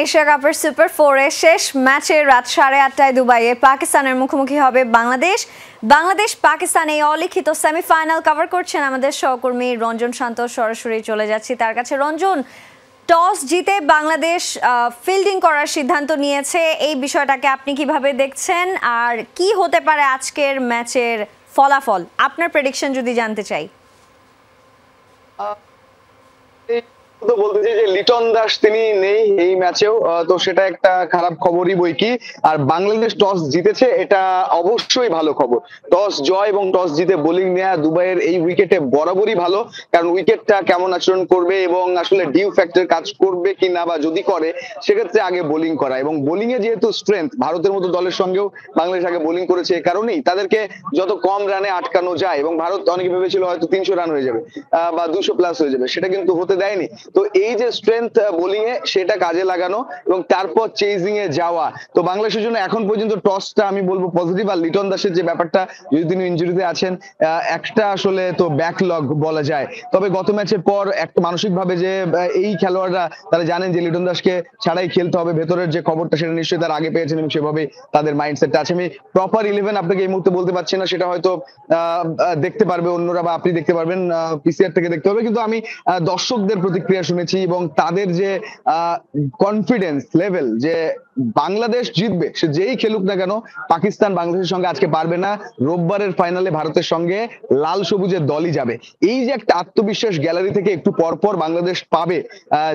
Asia কাপের super 4 শেষ ম্যাচে রাত 8:30টায় দুবাইয়ে পাকিস্তানের মুখোমুখি হবে বাংলাদেশ পাকিস্তান এই অলিখিত সেমিফাইনাল কভার করছেন আমাদের সহকর্মী রঞ্জন শান্ত। সরাসরি চলে যাচ্ছি তার কাছে। রঞ্জন, টস জিতে বাংলাদেশ ফিল্ডিং করার সিদ্ধান্ত নিয়েছে, এই বিষয়টাকে আপনি কিভাবে দেখছেন আর কি হতে পারে আজকের ম্যাচের ফলাফল? আপনার প্রেডিকশন যদি জানতে চাই। বলতে চাই যে লিটন দাস তিনি নেই এই ম্যাচেও, তো সেটা একটা খারাপ খবরই বই কি। আর বাংলাদেশ টস জিতেছে, এটা অবশ্যই ভালো খবর। টস জয় এবং টস জিতে বোলিং নেওয়া দুবাইয়ের এই উইকেটে বরাবরই ভালো, কারণ উইকেটটা কেমন আচরণ করবে এবং আসলে ডিউ ফ্যাক্টর কাজ করবে কি না, বা যদি করে সেক্ষেত্রে আগে বোলিং করা। এবং বোলিং এ যেহেতু স্ট্রেংথ, ভারতের মতো দলের সঙ্গেও বাংলাদেশ আগে বোলিং করেছে, এ কারণেই তাদেরকে যত কম রানে আটকানো যায়। এবং ভারত অনেকে ভেবেছিল হয়তো 300 রান হয়ে যাবে বা 200 প্লাস হয়ে যাবে, সেটা কিন্তু হতে দেয়নি। তো এই যে স্ট্রেংথ বোলিং এ, সেটা কাজে লাগানো এবং তারপর চেজিং এ যাওয়া। তো বাংলাদেশের জন্য এখন পর্যন্ত টসটা আমি বলবো পজিটিভ। আর লিটন দাসের যে ব্যাপারটা, যদি তিনি ইনজুরিতে আছেন, একটা আসলে তো ব্যাকলগ বলা যায়। তবে গত ম্যাচের পর একটা মানসিক ভাবে যে এই খেলোয়াড়রা তারা জানেন যে লিটন দাসকে ছাড়াই খেলতে হবে, ভেতরের যে খবরটা সেটা নিশ্চয়ই তারা আগে পেয়েছেন এবং সেভাবে তাদের মাইন্ডসেটটা আছে। আমি প্রপার 11 আপনাকে এই মুহূর্তে বলতে পারছি না, সেটা হয়তো দেখতে পারবে অন্যরা বা আপনি দেখতে পারবেন, পিসিআর থেকে দেখতে হবে। কিন্তু আমি দর্শকদের প্রতিক্রিয়া শুনেছি এবং তাদের যে কনফিডেন্স লেভেল যে বাংলাদেশ জিতবে, সে যেই খেলুক না কেন, পাকিস্তান বাংলাদেশের সঙ্গে আজকে পারবে না। রোববারের ফাইনালে ভারতের সঙ্গে লাল সবুজের দলই যাবে। এই যে একটা আত্মবিশ্বাস গ্যালারি থেকে একটু পরপর বাংলাদেশ পাবে,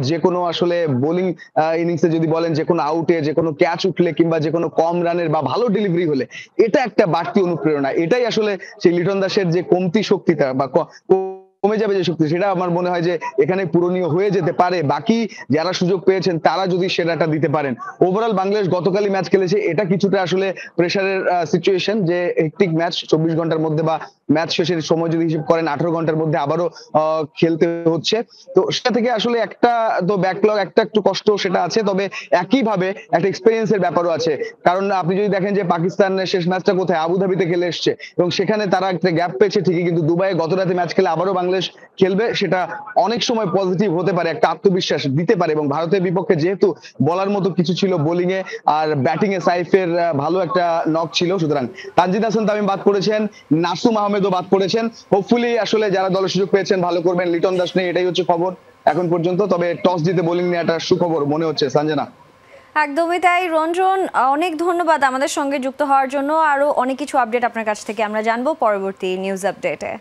যে কোনো আসলে বোলিং ইনিংসে যদি বলেন, যে কোনো আউটে, যে কোনো ক্যাচ উঠলে কিংবা যে কোনো কম রানের বা ভালো ডেলিভারি হলে, এটা একটা বাড়তি অনুপ্রেরণা। এটাই আসলে সেই লিটন দাসের যে কমতি শক্তিটা বা কমে যাবে যে শক্তি, সেটা আমার মনে হয় যে এখানে পূরণীয় হয়ে যেতে পারে। বাকি যারা সুযোগ পেয়েছেন তারা যদি সেরাটা দিতে পারেন। ওভারঅল বাংলাদেশ গতকালই ম্যাচ খেলেছে, এটা কিছুটা আসলে প্রেসারের সিচুয়েশন, যে হেক্টিক ম্যাচ 24 ঘন্টার মধ্যে বা ম্যাচ শেষের সময় যদি হিসেব করেন 18 ঘন্টার মধ্যে আবারও খেলতে হচ্ছে। তো সেটা থেকে আসলে একটা তো ব্যাকলগ, একটা একটু কষ্ট সেটা আছে। তবে একইভাবে একটা এক্সপেরিয়েন্সের ব্যাপারও আছে, কারণ আপনি যদি দেখেন যে পাকিস্তানের শেষ ম্যাচটা কোথায়, আবুধাবিতে খেলে এসছে এবং সেখানে তারা একটা গ্যাপ পেয়েছে ঠিকই, কিন্তু দুবাইয়ে গত রাতে ম্যাচ খেলে আবারও বাংলাদেশ খেলবে, সেটা অনেক সময় পজিটিভ হতে পারে, একটা আত্মবিশ্বাস দিতে পারে। এবং ভারতের বিপক্ষে যেহেতু বলার মতো কিছু ছিল বোলিং এ আর ব্যাটিং এ, সাইফের ভালো একটা নক ছিল, সুতরাং তানজিদ হাসান তামিম বাদ পড়েছেন, নাসুম আহমেদও বাদ পড়েছেন। হোপফুলি আসলে যারা দলের সুযোগ পেয়েছেন ভালো করবেন। লিটন দাস নেই, এটাই হচ্ছে খবর এখন পর্যন্ত। তবে টস জিতে বোলিং নেওয়াটা সুখবর মনে হচ্ছে, সঞ্জনা। একদমই তাই রঞ্জন, অনেক ধন্যবাদ আমাদের সঙ্গে যুক্ত হওয়ার জন্য। আরো অনেক কিছু আপডেট আপনার কাছ থেকে আমরা জানবো পরবর্তী নিউজ আপডেটে।